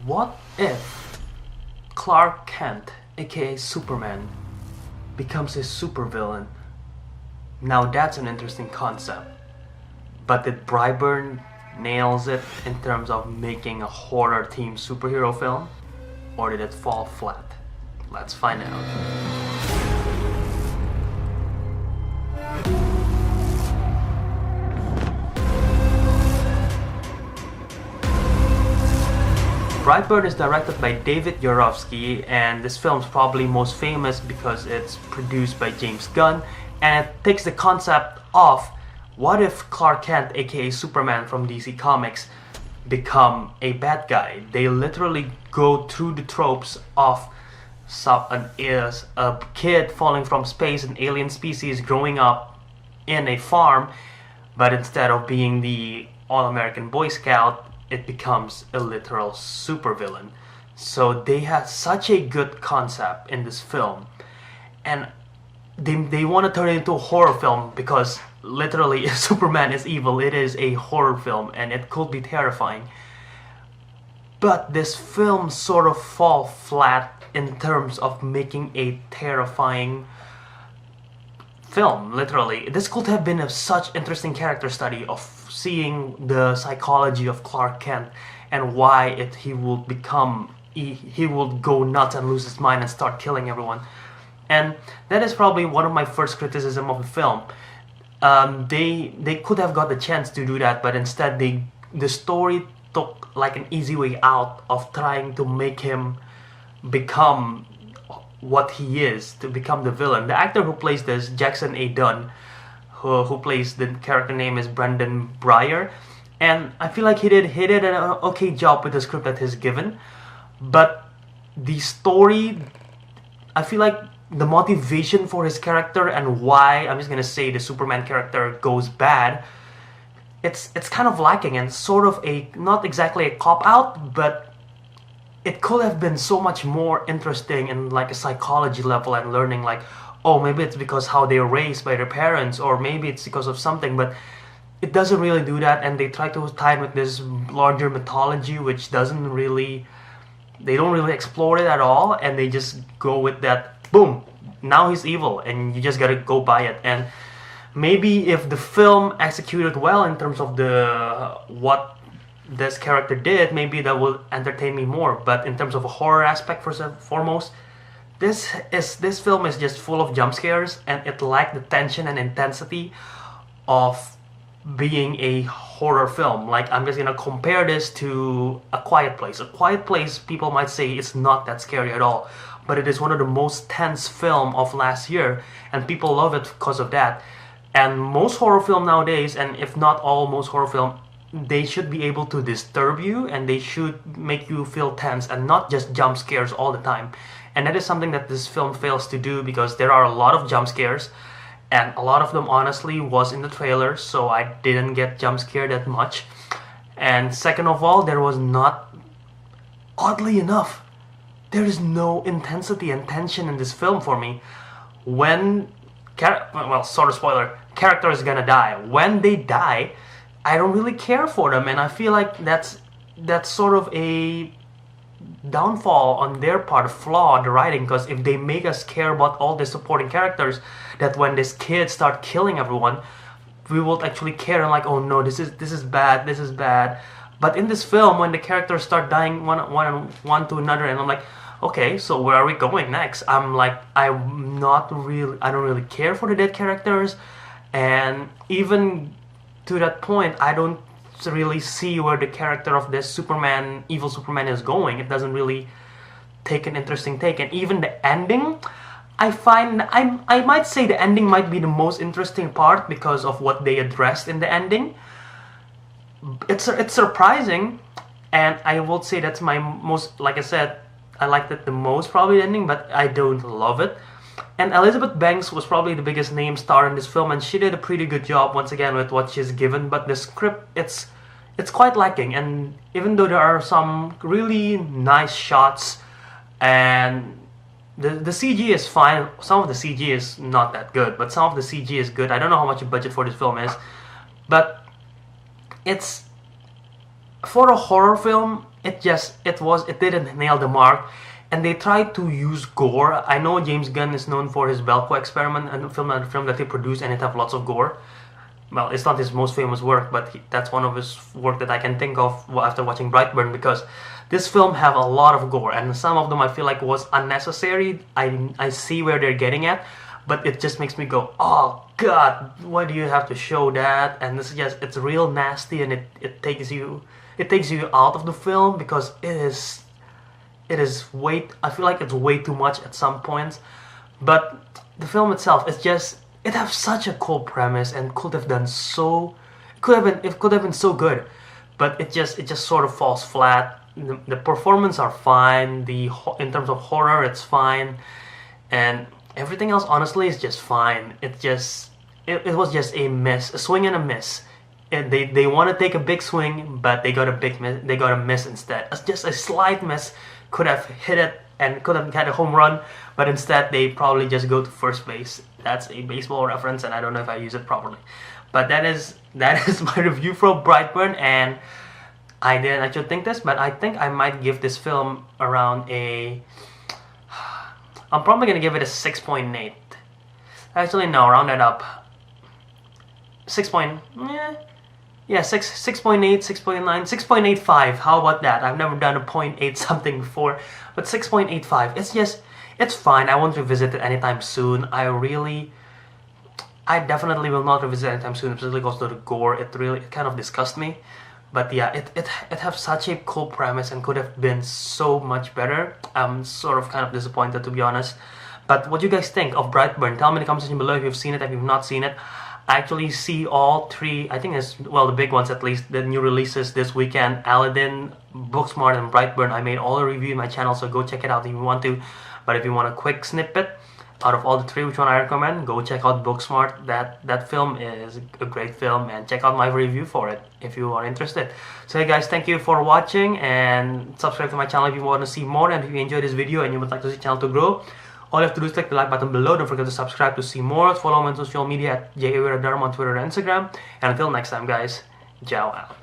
What if Clark Kent, aka Superman, becomes a supervillain? Now that's an interesting concept. But did Brightburn nails it in terms of making a horror-themed superhero film? Or did it fall flat? Let's find out. Brightburn is directed by David Yarovsky, and this film's probably most famous because it's produced by James Gunn, and it takes the concept of what if Clark Kent, aka Superman from DC Comics, become a bad guy. They literally go through the tropes of a kid falling from space, an alien species growing up in a farm, but instead of being the all-American Boy Scout, it becomes a literal supervillain. So they had such a good concept in this film, and they want to turn it into a horror film because literally if Superman is evil, it is a horror film and it could be terrifying. But this film sort of fall flat in terms of making a terrifying film. Literally, this could have been a such interesting character study of seeing the psychology of Clark Kent and why he would become he would go nuts and lose his mind and start killing everyone. And that is probably one of my first criticism of the film. They could have got the chance to do that, but instead the story took like an easy way out of trying to make him become what he is, to become the villain. The actor who plays this, Jackson A. Dunn, who plays the character name is Brendan Breyer, and I feel like he did an okay job with the script that he's given, but the story, I feel like the motivation for his character and why, I'm just gonna say, the Superman character goes bad, it's kind of lacking and sort of not exactly a cop-out, but it could have been so much more interesting in like a psychology level and learning like, oh, maybe it's because how they were raised by their parents, or maybe it's because of something, but it doesn't really do that, and they try to tie it with this larger mythology which they don't really explore it at all, and they just go with that, boom, now he's evil and you just gotta go by it. And maybe if the film executed well in terms of what this character did, maybe that will entertain me more. But in terms of a horror aspect, first and foremost, this film is just full of jump scares, and it lacked the tension and intensity of being a horror film. Like, I'm just gonna compare this to A Quiet Place. A Quiet Place, people might say it's not that scary at all, but it is one of the most tense film of last year, and people love it because of that. And most horror film nowadays, and if not all, most horror film, they should be able to disturb you, and they should make you feel tense and not just jump scares all the time. And that is something that this film fails to do, because there are a lot of jump scares, and a lot of them honestly was in the trailer, so I didn't get jump scared that much. And second of all, there was not, oddly enough, there is no intensity and tension in this film for me. When, well, sort of spoiler, character is gonna die. When they die, I don't really care for them, and I feel like that's sort of a downfall on their part, a flaw in the writing, because if they make us care about all the supporting characters, that when this kid start killing everyone, we will actually care and like, oh no, this is bad. But in this film, when the characters start dying one to another, and I'm like, okay, so where are we going next? I'm like, I don't really care for the dead characters, and even to that point, I don't really see where the character of this Superman, evil Superman, is going. It doesn't really take an interesting take, and even the ending, I might say the ending might be the most interesting part because of what they addressed in the ending. It's surprising, and I would say that's my most, like I said, I liked it the most, probably the ending, but I don't love it. And Elizabeth Banks was probably the biggest name star in this film, and she did a pretty good job once again with what she's given, but the script, it's quite lacking. And even though there are some really nice shots, and the CG is fine, some of the CG is not that good, but some of the CG is good. I don't know how much the budget for this film is, but it's for a horror film, it didn't nail the mark, and they tried to use gore. I know James Gunn is known for his Belko experiment and a film that he produced, and it have lots of gore. Well, it's not his most famous work, but that's one of his work that I can think of after watching Brightburn, because this film have a lot of gore, and some of them I feel like was unnecessary. I see where they're getting at, but it just makes me go, oh god, why do you have to show that? And it's real nasty, and it takes you out of the film, because it is I feel like it's way too much at some points. But the film itself is it has such a cool premise, and could have been so good, but it just sort of falls flat. The performance are fine, in terms of horror it's fine, and everything else honestly is just fine. It was just a miss, a swing and a miss. And they want to take a big swing, but they got a miss instead. It's just a slight miss. Could have hit it and could have had a home run, but instead they probably just go to first base. That's a baseball reference, and I don't know if I use it properly. But that is my review for Brightburn, and I didn't actually think this, but I think I might give this film around I'm probably gonna give it a 6.8. Actually, no, round that up. 6.8, 6.9, 6.85. How about that? I've never done a 0.8 something before, but 6.85. It's fine. I won't revisit it anytime soon. I definitely will not revisit it anytime soon, especially because of the gore. It kind of disgusts me. But yeah, it has such a cool premise and could have been so much better. I'm sort of kind of disappointed, to be honest. But what do you guys think of Brightburn? Tell me in the comment section below if you've seen it, if you've not seen it. I actually see all three, I think it's, well, the big ones at least, the new releases this weekend: Aladdin, Booksmart, and Brightburn. I made all the review in my channel, so go check it out if you want to. But if you want a quick snippet out of all the three, which one I recommend, go check out Booksmart. That film is a great film, and check out my review for it if you are interested. So hey guys, thank you for watching, and subscribe to my channel if you want to see more, and if you enjoyed this video and you would like to see the channel to grow. All you have to do is click the like button below. Don't forget to subscribe to see more. Follow me on social media at JAWiraDharma on Twitter and Instagram. And until next time, guys, ciao out.